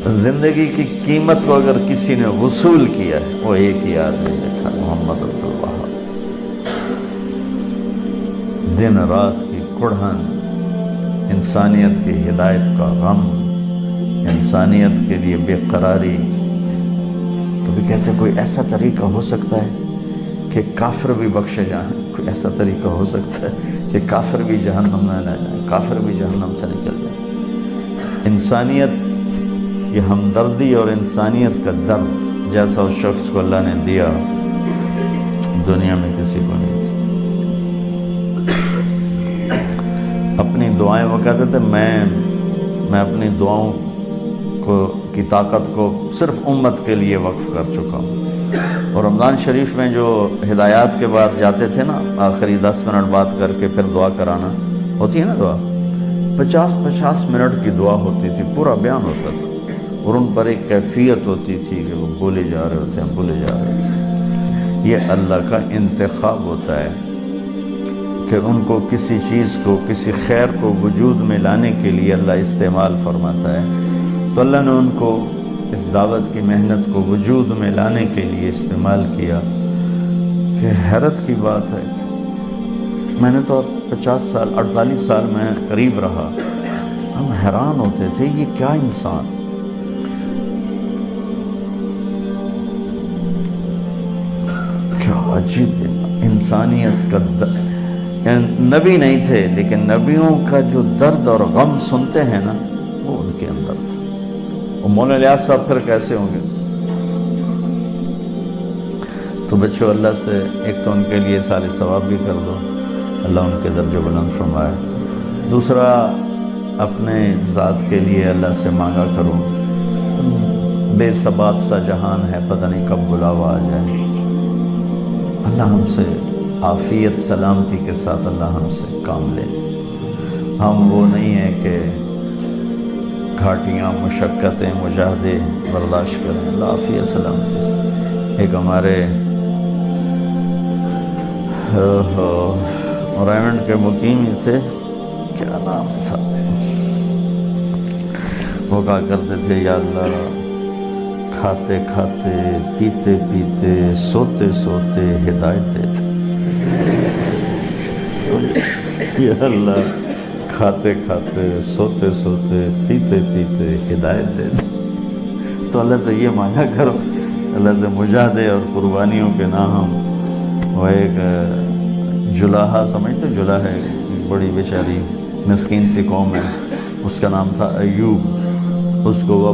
زندگی کی قیمت کو اگر کسی نے وصول کیا ہے وہ ایک ہی آدمی دیکھا، محمد عبدالوہاب۔ دن رات کی کڑھن، انسانیت کی ہدایت کا غم، انسانیت کے لیے بے قراری۔ کبھی کہتے کوئی ایسا طریقہ ہو سکتا ہے کہ کافر بھی بخشے جائیں، کوئی ایسا طریقہ ہو سکتا ہے کہ کافر بھی جہنم میں نہ جائیں، کافر بھی جہنم سے نکل جائیں۔ انسانیت کی ہمدردی اور انسانیت کا درد جیسا اس شخص کو اللہ نے دیا، دنیا میں کسی کو نہیں تھی۔ اپنی دعائیں وہ کہتے تھے میں اپنی دعاؤں کی طاقت کو صرف امت کے لیے وقف کر چکا ہوں۔ اور رمضان شریف میں جو ہدایات کے بعد جاتے تھے نا، آخری 10 منٹ بات کر کے پھر دعا کرانا ہوتی ہے نا، دعا 50 منٹ کی دعا ہوتی تھی، پورا بیان ہوتا تھا، اور ان پر ایک کیفیت ہوتی تھی کہ وہ بولے جا رہے ہوتے ہیں، بولے جا رہے ہوتے ہیں۔ یہ اللہ کا انتخاب ہوتا ہے کہ ان کو کسی چیز کو، کسی خیر کو وجود میں لانے کے لیے اللہ استعمال فرماتا ہے۔ تو اللہ نے ان کو اس دعوت کی محنت کو وجود میں لانے کے لیے استعمال کیا کہ حیرت کی بات ہے، میں نے تو 50 سال 48 سال میں قریب رہا، ہم حیران ہوتے تھے یہ کیا انسان، کیا عجیب انسانیت کا نبی نہیں تھے لیکن نبیوں کا جو درد اور غم سنتے ہیں نا وہ ان کے اندر تھا۔ وہ مولانا الیاس صاحب پھر کیسے ہوں گے؟ تو بچوں اللہ سے ایک تو ان کے لیے سال ثواب بھی کر دو، اللہ ان کے درجے بلند فرمائے۔ دوسرا اپنے ذات کے لیے اللہ سے مانگا کرو، بے ثبات سا جہان ہے، پتہ نہیں کب بلاوا آ جائے۔ اللہ ہم سے عافیت سلامتی کے ساتھ اللہ ہم سے کام لے۔ ہم وہ نہیں ہیں کہ گھاٹیاں، مشقتیں، مجاہدے برداشت کریں، اللہ عافیت سلامتی سے۔ ایک ہمارے ریمنڈ کے مقیم ہی تھے، کیا نام تھا، وہ کہا کرتے تھے یا اللہ کھاتے کھاتے، پیتے پیتے، سوتے سوتے ہدایت دیتے۔ یا اللہ کھاتے کھاتے، سوتے سوتے، پیتے پیتے ہدایت دے دے۔ تو اللہ سے یہ مانگا کرو، اللہ سے مجاہدے اور قربانیوں کے نام۔ وہ ایک جلاحہ سمجھتے، جلاحہ بڑی بیچاری مسکین سی قوم ہے، اس کا نام تھا ایوب، اس کو وہ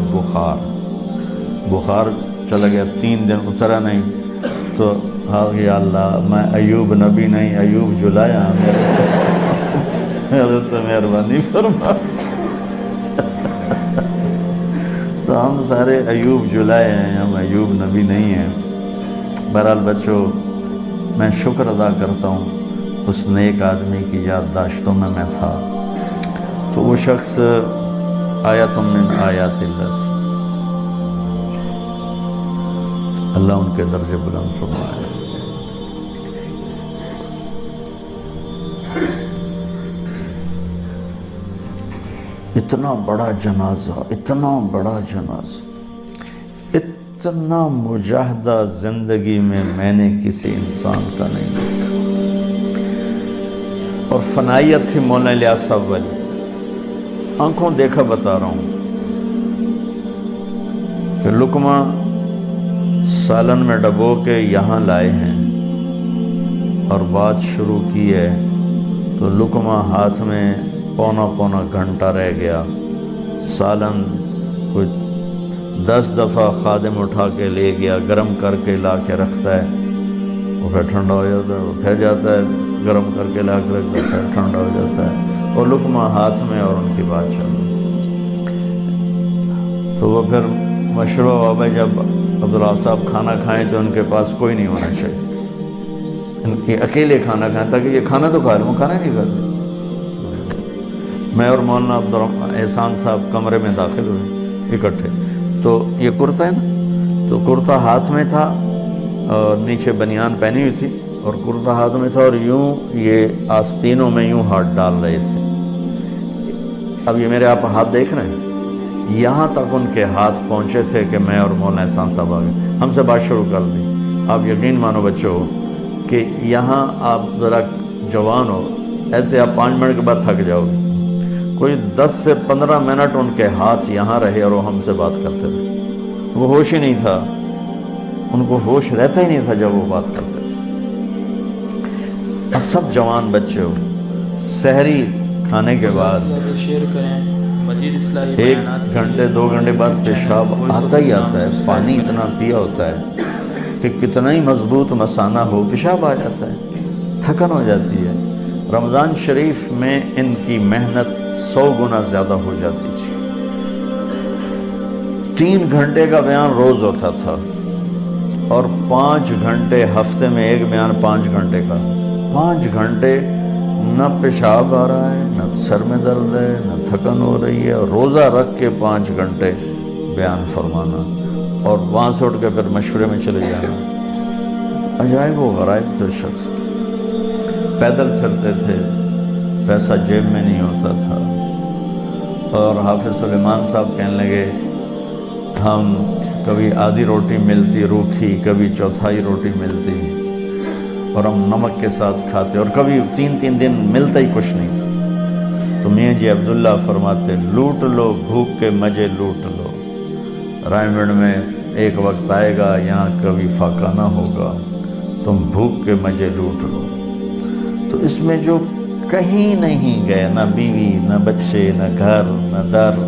بخار چلا گیا، 3 دن اترا نہیں، تو یا اللہ میں ایوب نبی نہیں، ایوب جلایا، حضرت مہربانی فرما۔ تو ہم سارے ایوب جلائے ہیں، ہم ایوب نبی نہیں ہیں۔ بہرحال بچوں، میں شکر ادا کرتا ہوں اس نیک آدمی کی یادداشتوں میں تھا۔ تو وہ شخص آیت من آیات اللہ تھی، اللہ ان کے درجے بلند فرمائے۔ اتنا بڑا جنازہ، اتنا بڑا جنازہ، اتنا مجاہدہ زندگی میں نے کسی انسان کا نہیں دیکھا۔ اور فنائیت تھی مولانا الیاس صاحب والی، آنکھوں دیکھا بتا رہا ہوں کہ لقمہ سالن میں ڈبو کے یہاں لائے ہیں اور بات شروع کی ہے، تو لقمہ ہاتھ میں پونا گھنٹہ رہ گیا، سالن کچھ 10 دفعہ خادم اٹھا کے لے گیا، گرم کر کے لا کے رکھتا ہے، وہ پھر ٹھنڈا ہو جاتا ہے، وہ پھر جاتا ہے، گرم کر کے لا کے رکھ دیتا ہے، ٹھنڈا ہو جاتا ہے، اور لقمہ ہاتھ میں اور ان کی بات چل رہی۔ تو وہ پھر مشورہ ہوا بھائی جب عبداللہ صاحب کھانا کھائیں تو ان کے پاس کوئی نہیں ہونا چاہیے، یہ اکیلے کھانا کھائیں تاکہ یہ کھانا تو کھا رہے ہیں، وہ کھانا نہیں کھاتے۔ میں اور مولانا عبدالرحمن احسان صاحب کمرے میں داخل ہوئے اکٹھے، تو یہ کرتا ہے نا، تو کرتا ہاتھ میں تھا اور نیچے بنیان پہنی ہوئی تھی اور کرتا ہاتھ میں تھا، اور یوں یہ آستینوں میں یوں ہاتھ ڈال رہے تھے۔ اب یہ میرے آپ ہاتھ دیکھ رہے ہیں، یہاں تک ان کے ہاتھ پہنچے تھے کہ میں اور مولانا احسان صاحب آ گئے، ہم سے بات شروع کر دی۔ آپ یقین مانو بچوں کہ یہاں آپ ذرا جوان ہو، ایسے آپ 5 منٹ کے بعد تھک جاؤ گے۔ کوئی 10 سے 15 منٹ ان کے ہاتھ یہاں رہے اور وہ ہم سے بات کرتے تھے۔ وہ ہوش ہی نہیں تھا، ان کو ہوش رہتا ہی نہیں تھا جب وہ بات کرتے تھے۔ اب سب جوان بچے ہو، سحری کھانے کے بعد شیئر کریں، مزید اصلاحی 1 بیانات گھنٹے 2 گھنٹے بعد پیشاب آتا ہی آتا ہے۔ پانی اتنا پیا ہوتا ہے کہ کتنا ہی مضبوط مثانہ ہو پیشاب آ جاتا ہے، تھکن ہو جاتی ہے۔ رمضان شریف میں ان کی محنت 100 گنا زیادہ ہو جاتی تھی۔ 3 گھنٹے کا بیان روز ہوتا تھا اور 5 گھنٹے ہفتے میں، ایک بیان 5 گھنٹے کا۔ 5 گھنٹے نہ پیشاب آ رہا ہے، نہ سر میں درد ہے، نہ تھکن ہو رہی ہے، اور روزہ رکھ کے 5 گھنٹے بیان فرمانا، اور وہاں سے اٹھ کے پھر مشورے میں چلے جانا۔ عجائب و غرائب تھے شخص، پیدل پھرتے تھے، پیسہ جیب میں نہیں ہوتا تھا۔ اور حافظ سلیمان صاحب کہنے لگے ہم کبھی آدھی روٹی ملتی روکھی، کبھی چوتھائی روٹی ملتی، اور ہم نمک کے ساتھ کھاتے، اور کبھی 3 دن ملتا ہی کچھ نہیں تھا۔ تو میاں جی عبداللہ فرماتے لوٹ لو بھوک کے مزے لوٹ لو، رائمنڈ میں ایک وقت آئے گا یہاں کبھی فاقہ نہ ہوگا، تم بھوک کے مزے لوٹ لو۔ تو اس میں جو کہیں نہیں گئے، نہ بیوی، نہ بچے، نہ گھر، نہ در،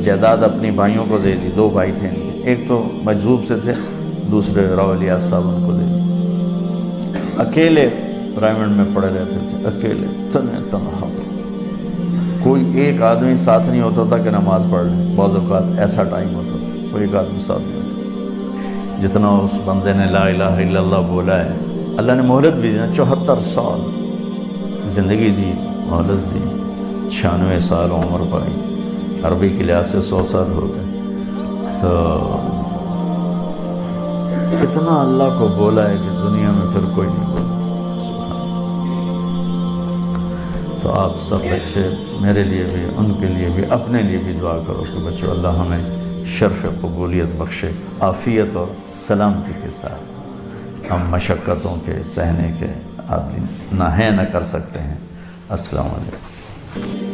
جائیداد اپنی بھائیوں کو دے دی۔ 2 بھائی تھے ان کے، ایک تو مجذوب سے تھے، دوسرے راولیات صاحب ان کو دے دی۔ اکیلے رائمنڈ میں پڑے رہتے تھے، اکیلے تنہا، کوئی ایک آدمی ساتھ نہیں ہوتا تھا کہ نماز پڑھ لیں۔ بعض اوقات ایسا ٹائم ہوتا تھا کوئی ایک آدمی ساتھ نہیں ہوتا۔ جتنا اس بندے نے لا الہ الا اللہ بولا ہے، اللہ نے مہلت بھی دی، 74 سال زندگی دی، مہلت دی، 96 سال عمر پائی، عربی کے لحاظ سے 100 سال ہو گئے۔ تو اتنا اللہ کو بولا ہے کہ دنیا میں پھر کوئی نہیں بولا۔ تو آپ سب بچے میرے لیے بھی، ان کے لیے بھی، اپنے لیے بھی دعا کرو کہ بچوں اللہ ہمیں شرف قبولیت بخشے، عافیت اور سلامتی کے ساتھ۔ ہم مشقتوں کے سہنے کے عادی نہ ہیں، نہ کر سکتے ہیں۔ السلام علیکم۔